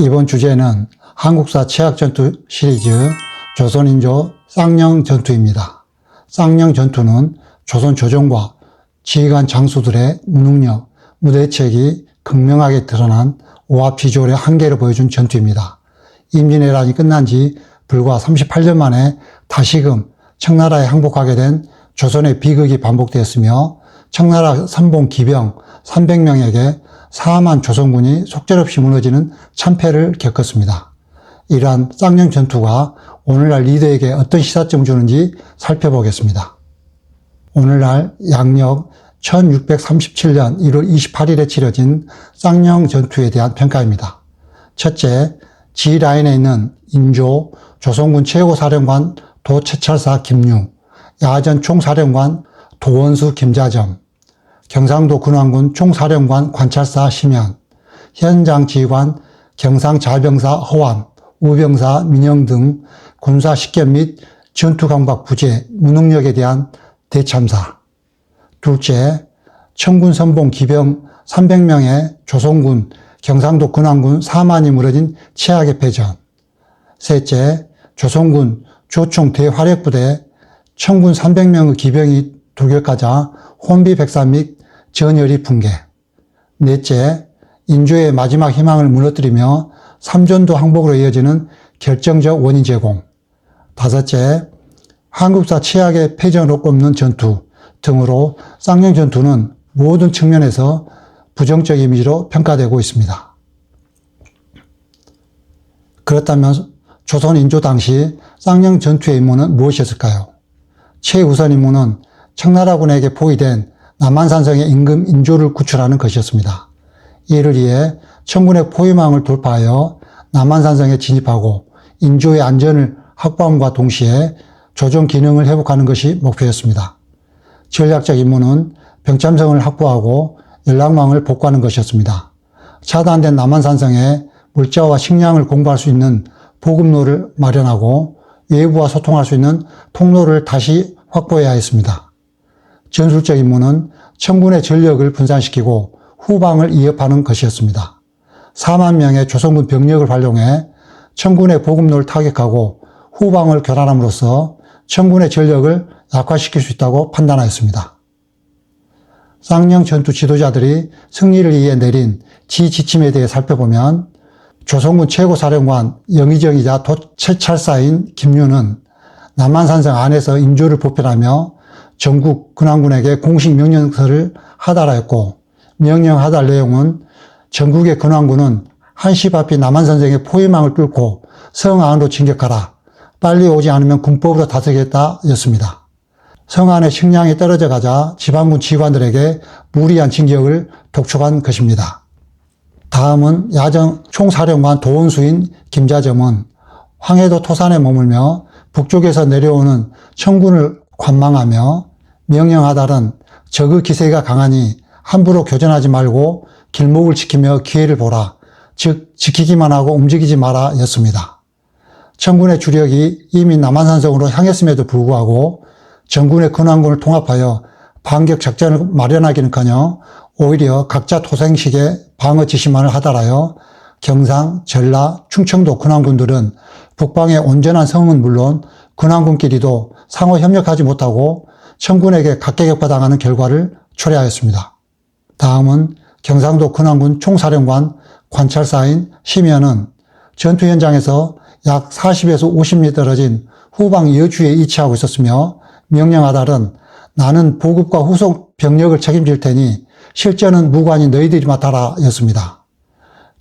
이번 주제는 한국사 최악전투 시리즈 조선인조 쌍령전투입니다. 쌍령전투는 조선 조정과 지휘관 장수들의 무능력, 무대책이 극명하게 드러난 오합지졸의 한계를 보여준 전투입니다. 임진왜란이 끝난 지 불과 38년 만에 다시금 청나라에 항복하게 된 조선의 비극이 반복되었으며 청나라 선봉 기병 300명에게 사함한 조선군이 속절없이 무너지는 참패를 겪었습니다. 이러한 쌍령 전투가 오늘날 리더에게 어떤 시사점을 주는지 살펴보겠습니다. 오늘날 양력 1637년 1월 28일에 치러진 쌍령 전투에 대한 평가입니다. 첫째, 지라인에 있는 인조 조선군 최고사령관 도채찰사 김유, 야전 총사령관 도원수 김자점, 경상도 군왕군 총사령관 관찰사 심현, 현장 지휘관 경상자병사 허완, 우병사 민영 등 군사 식견 및 전투감각 부재, 무능력에 대한 대참사. 둘째, 청군 선봉 기병 300명의 조선군, 경상도 군왕군 사만이 무너진 최악의 패전. 셋째, 조선군 조총 대활약부대 청군 300명의 기병이 돌격하자 혼비백산 및 전열이 붕괴. 넷째, 인조의 마지막 희망을 무너뜨리며 삼전도 항복으로 이어지는 결정적 원인 제공. 다섯째, 한국사 최악의 패전으로 꼽는 전투 등으로 쌍령 전투는 모든 측면에서 부정적 이미지로 평가되고 있습니다. 그렇다면 조선 인조 당시 쌍령 전투의 임무는 무엇이었을까요? 최우선 임무는 청나라군에게 포위된 남한산성의 임금 인조를 구출하는 것이었습니다. 이를 위해 청군의 포위망을 돌파하여 남한산성에 진입하고 인조의 안전을 확보함과 동시에 조정 기능을 회복하는 것이 목표였습니다. 전략적 임무는 병참성을 확보하고 연락망을 복구하는 것이었습니다. 차단된 남한산성에 물자와 식량을 공부할 수 있는 보급로를 마련하고 외부와 소통할 수 있는 통로를 다시 확보해야 했습니다. 전술적 임무는 청군의 전력을 분산시키고 후방을 이협하는 것이었습니다. 4만 명의 조선군 병력을 활용해 청군의 보급로를 타격하고 후방을 교란함으로써 청군의 전력을 약화시킬 수 있다고 판단하였습니다. 쌍령 전투 지도자들이 승리를 위해 내린 지침에 대해 살펴보면 조선군 최고사령관 영의정이자 도채찰사인 김유는 남한산성 안에서 인조를 보편하며 전국 군왕군에게 공식 명령서를 하달하였고, 명령 하달 내용은 전국의 군왕군은 한시 앞이 남한산성의 포위망을 뚫고 성 안으로 진격하라. 빨리 오지 않으면 군법으로 다스리겠다 였습니다. 성 안에 식량이 떨어져 가자 지방군 지휘관들에게 무리한 진격을 독촉한 것입니다. 다음은 야전 총사령관 도원수인 김자점은 황해도 토산에 머물며 북쪽에서 내려오는 청군을 관망하며 명령하달은 적의 기세가 강하니 함부로 교전하지 말고 길목을 지키며 기회를 보라. 즉 지키기만 하고 움직이지 마라 였습니다. 청군의 주력이 이미 남한산성으로 향했음에도 불구하고 전군의 군왕군을 통합하여 반격 작전을 마련하기는커녕 오히려 각자 토생식의 방어 지시만을 하달하여 경상, 전라, 충청도 군왕군들은 북방의 온전한 성은 물론 군왕군끼리도 상호 협력하지 못하고 청군에게 각계격파당하는 결과를 초래하였습니다. 다음은 경상도 군왕군 총사령관 관찰사인 심현은 전투 현장에서 약 40에서 50m 떨어진 후방 여주에 위치하고 있었으며 명령하달은 나는 보급과 후속 병력을 책임질 테니 실전은 무관히 너희들이 맡아라 였습니다.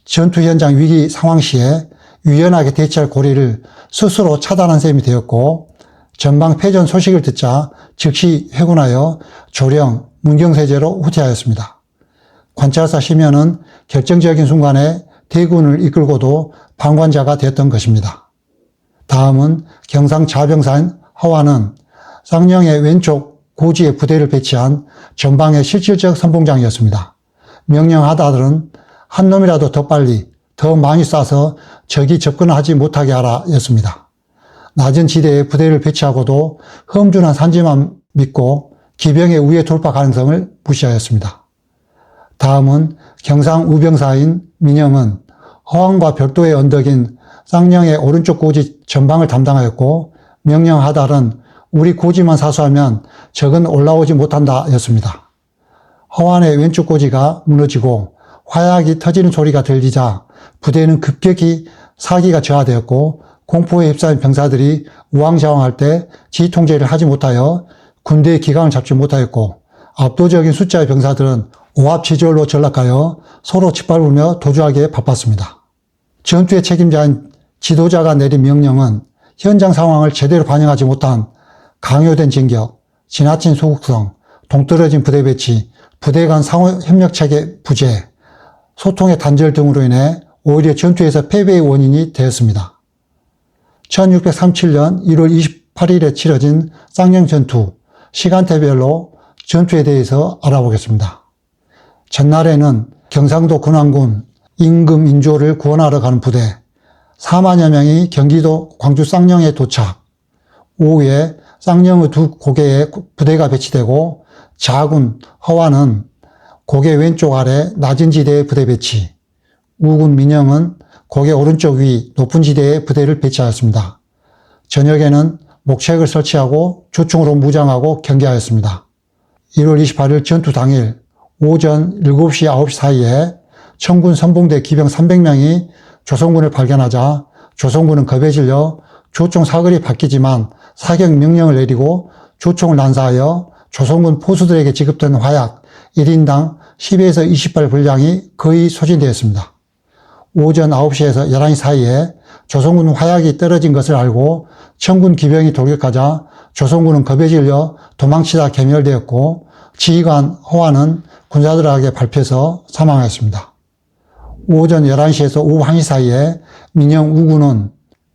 전투 현장 위기 상황 시에 유연하게 대처할 고리를 스스로 차단한 셈이 되었고, 전방 패전 소식을 듣자 즉시 회군하여 조령, 문경세제로 후퇴하였습니다. 관찰사 심현은 결정적인 순간에 대군을 이끌고도 방관자가 되었던 것입니다. 다음은 경상자병사인 허완은 쌍령의 왼쪽 고지에 부대를 배치한 전방의 실질적 선봉장이었습니다. 명령하다들은 한 놈이라도 더 빨리, 더 많이 쏴서 적이 접근하지 못하게 하라 였습니다. 낮은 지대에 부대를 배치하고도 험준한 산지만 믿고 기병의 우회 돌파 가능성을 무시하였습니다. 다음은 경상 우병사인 민영은 허안과 별도의 언덕인 쌍령의 오른쪽 고지 전방을 담당하였고, 명령 하달은 우리 고지만 사수하면 적은 올라오지 못한다 였습니다. 허안의 왼쪽 고지가 무너지고 화약이 터지는 소리가 들리자 부대는 급격히 사기가 저하되었고, 공포에 휩싸인 병사들이 우왕좌왕할 때 지휘 통제를 하지 못하여 군대의 기강을 잡지 못하였고, 압도적인 숫자의 병사들은 오합지졸로 전락하여 서로 짓밟으며 도주하기에 바빴습니다. 전투의 책임자인 지도자가 내린 명령은 현장 상황을 제대로 반영하지 못한 강요된 진격, 지나친 소극성, 동떨어진 부대 배치, 부대 간 상호 협력체계 부재, 소통의 단절 등으로 인해 오히려 전투에서 패배의 원인이 되었습니다. 1637년 1월 28일에 치러진 쌍령 전투, 시간대별로 전투에 대해서 알아보겠습니다. 전날에는 경상도 군안군 임금 인조를 구원하러 가는 부대 4만여 명이 경기도 광주 쌍령에 도착. 오후에 쌍령의 두 고개에 부대가 배치되고 자군 허완은 고개 왼쪽 아래 낮은 지대에 부대 배치, 우군 민영은 고개 오른쪽 위 높은 지대에 부대를 배치하였습니다. 저녁에는 목책을 설치하고 조총으로 무장하고 경계하였습니다. 1월 28일 전투 당일 오전 7시 9시 사이에 청군 선봉대 기병 300명이 조선군을 발견하자 조선군은 겁에 질려 조총 사거리 바뀌지만 사격 명령을 내리고 조총을 난사하여 조선군 포수들에게 지급된 화약 1인당 10에서 20발 분량이 거의 소진되었습니다. 오전 9시에서 11시 사이에 조선군 화약이 떨어진 것을 알고 청군 기병이 돌격하자 조선군은 겁에 질려 도망치다 괴멸되었고, 지휘관 허완은 군사들에게 밟혀서 사망하였습니다. 오전 11시에서 오후 1시 사이에 민영 우군은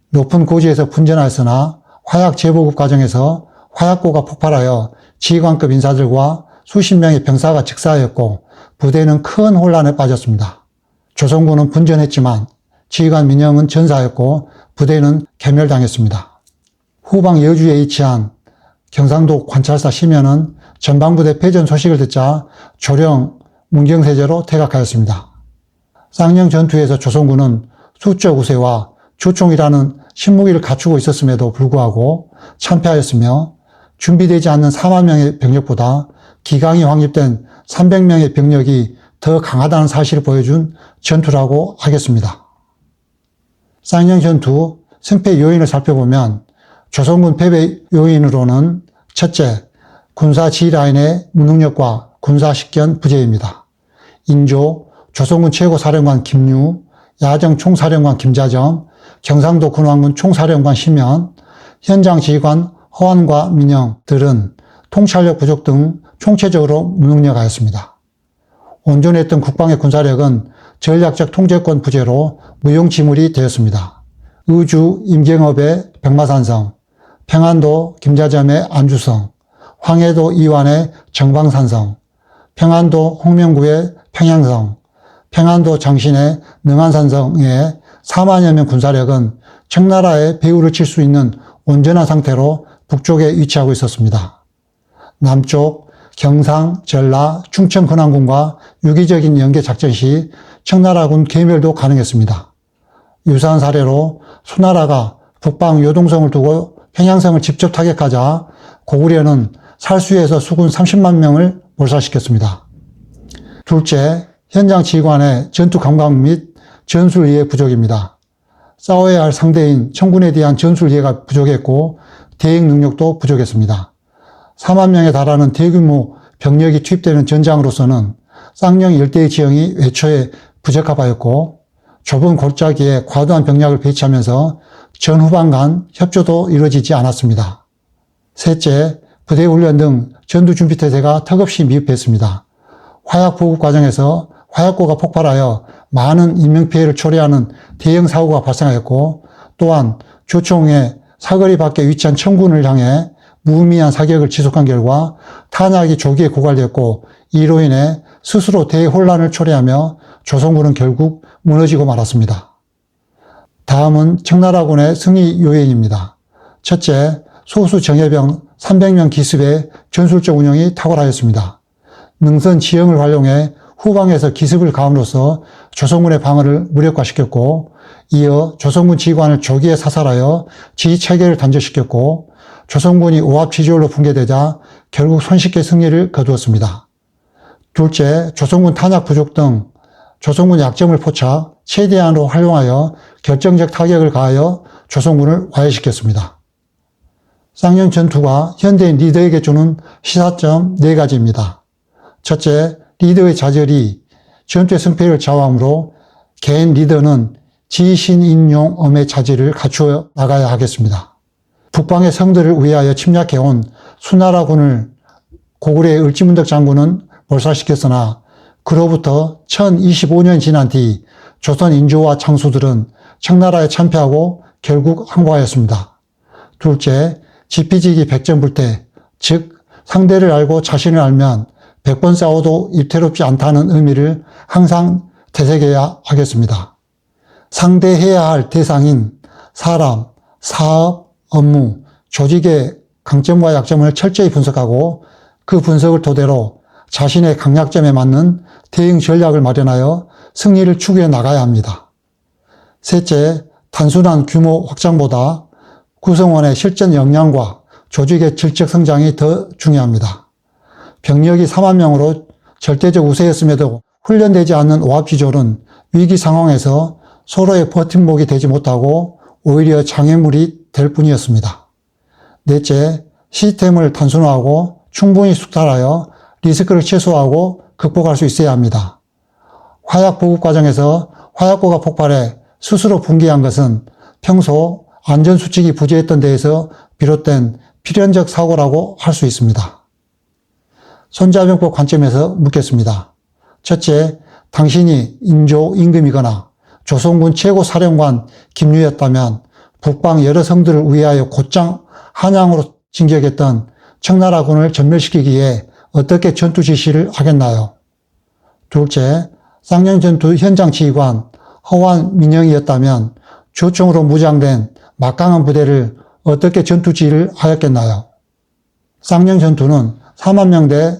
높은 고지에서 분전하였으나 화약 재보급 과정에서 화약고가 폭발하여 지휘관급 인사들과 수십 명의 병사가 직사하였고, 부대는 큰 혼란에 빠졌습니다. 조선군은 분전했지만 지휘관 민영은 전사하였고 부대는 괴멸당했습니다. 후방 여주에 위치한 경상도 관찰사 심연은 전방부대 패전 소식을 듣자 조령 문경세제로 퇴각하였습니다. 쌍령 전투에서 조선군은 수적 우세와 조총이라는 신무기를 갖추고 있었음에도 불구하고 참패하였으며, 준비되지 않는 4만 명의 병력보다 기강이 확립된 300명의 병력이 더 강하다는 사실을 보여준 전투라고 하겠습니다. 쌍령 전투 승패 요인을 살펴보면 조선군 패배 요인으로는 첫째, 군사 지휘라인의 무능력과 군사 식견 부재입니다. 인조, 조선군 최고사령관 김유, 야정 총사령관 김자정, 경상도 군왕군 총사령관 심연, 현장 지휘관 허완과 민영 들은 통찰력 부족 등 총체적으로 무능력하였습니다. 온전했던 국방의 군사력은 전략적 통제권 부재로 무용지물이 되었습니다. 의주 임경업의 백마산성, 평안도 김자점의 안주성, 황해도 이완의 정방산성, 평안도 홍명구의 평양성, 평안도 장신의 능안산성의 4만여 명 군사력은 청나라의 배후를 칠 수 있는 온전한 상태로 북쪽에 위치하고 있었습니다. 남쪽 경상, 전라, 충청 근황군과 유기적인 연계 작전 시 청나라군 괴멸도 가능했습니다. 유사한 사례로 수나라가 북방 요동성을 두고 평양성을 직접 타격하자 고구려는 살수에서 수군 30만 명을 몰살시켰습니다. 둘째, 현장 지휘관의 전투 감각 및 전술 이해 부족입니다. 싸워야 할 상대인 청군에 대한 전술 이해가 부족했고 대응 능력도 부족했습니다. 4만 명에 달하는 대규모 병력이 투입되는 전장으로서는 쌍령 일대의 지형이 애초에 부적합하였고, 좁은 골짜기에 과도한 병력을 배치하면서 전후방 간 협조도 이루어지지 않았습니다. 셋째, 부대 훈련 등 전투 준비 태세가 턱없이 미흡했습니다. 화약 보급 과정에서 화약고가 폭발하여 많은 인명피해를 초래하는 대형 사고가 발생하였고, 또한 조총의 사거리 밖에 위치한 청군을 향해 무의미한 사격을 지속한 결과 탄약이 조기에 고갈되었고, 이로 인해 스스로 대혼란을 초래하며 조선군은 결국 무너지고 말았습니다. 다음은 청나라군의 승리 요인입니다. 첫째, 소수 정예병 300명 기습의 전술적 운영이 탁월하였습니다. 능선 지형을 활용해 후방에서 기습을 가함으로써 조선군의 방어를 무력화시켰고, 이어 조선군 지휘관을 조기에 사살하여 지휘체계를 단절시켰고, 조선군이 오합지졸로 붕괴되자 결국 손쉽게 승리를 거두었습니다. 둘째, 조선군 탄약 부족 등 조선군 약점을 포착, 최대한으로 활용하여 결정적 타격을 가하여 조선군을 와해시켰습니다. 쌍용 전투가 현대인 리더에게 주는 시사점 4가지입니다. 첫째, 리더의 좌절이 전투의 승패를 좌우하므로 개인 리더는 지신인용엄의 자질을 갖추어 나가야 하겠습니다. 북방의 성들을 위하여 침략해온 수나라군을 고구려의 을지문덕 장군은 몰살시켰으나 그로부터 1025년이 지난 뒤 조선 인조와 장수들은 청나라에 참패하고 결국 항거하였습니다. 둘째, 지피지기 백전불태, 즉 상대를 알고 자신을 알면 100번 싸워도 위태롭지 않다는 의미를 항상 되새겨야 하겠습니다. 상대해야 할 대상인 사람, 사업, 업무, 조직의 강점과 약점을 철저히 분석하고 그 분석을 토대로 자신의 강약점에 맞는 대응 전략을 마련하여 승리를 추구해 나가야 합니다. 셋째, 단순한 규모 확장보다 구성원의 실전 역량과 조직의 질적 성장이 더 중요합니다. 병력이 4만 명으로 절대적 우세였음에도 훈련되지 않는 오합지졸은 위기 상황에서 서로의 버팀목이 되지 못하고 오히려 장애물이 될 뿐이었습니다. 넷째, 시스템을 단순화하고 충분히 숙달하여 리스크를 최소화하고 극복할 수 있어야 합니다. 화약 보급 과정에서 화약고가 폭발해 스스로 붕괴한 것은 평소 안전수칙이 부재했던 데에서 비롯된 필연적 사고라고 할 수 있습니다. 손자병법 관점에서 묻겠습니다. 첫째, 당신이 인조 임금이거나 조선군 최고사령관 김유였다면 북방 여러 성들을 위하여 곧장 한양으로 진격했던 청나라군을 전멸시키기에 어떻게 전투 지시를 하겠나요? 둘째, 쌍용전투 현장 지휘관 허완 민영이었다면 주총으로 무장된 막강한 부대를 어떻게 전투 지휘를 하였겠나요? 쌍용전투는 4만 명 대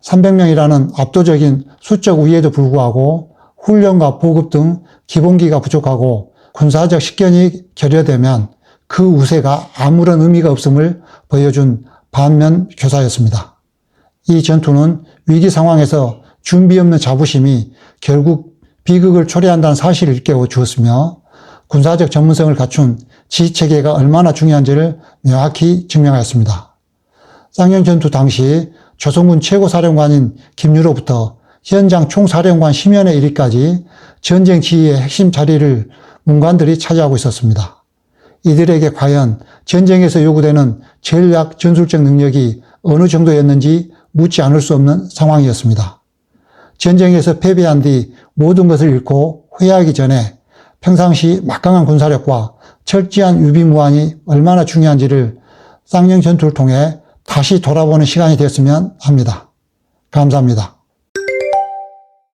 300명이라는 압도적인 수적 우위에도 불구하고 훈련과 보급 등 기본기가 부족하고 군사적 식견이 결여되면 그 우세가 아무런 의미가 없음을 보여준 반면 교사였습니다. 이 전투는 위기 상황에서 준비 없는 자부심이 결국 비극을 초래한다는 사실을 일깨워 주었으며 군사적 전문성을 갖춘 지휘체계가 얼마나 중요한지를 명확히 증명하였습니다. 쌍용전투 당시 조선군 최고사령관인 김유로부터 현장 총사령관 심연에 이르기까지 전쟁 지휘의 핵심 자리를 문관들이 차지하고 있었습니다. 이들에게 과연 전쟁에서 요구되는 전략 전술적 능력이 어느 정도였는지 묻지 않을 수 없는 상황이었습니다. 전쟁에서 패배한 뒤 모든 것을 잃고 후회하기 전에 평상시 막강한 군사력과 철저한 유비무환이 얼마나 중요한지를 쌍용 전투를 통해 다시 돌아보는 시간이 됐으면 합니다. 감사합니다.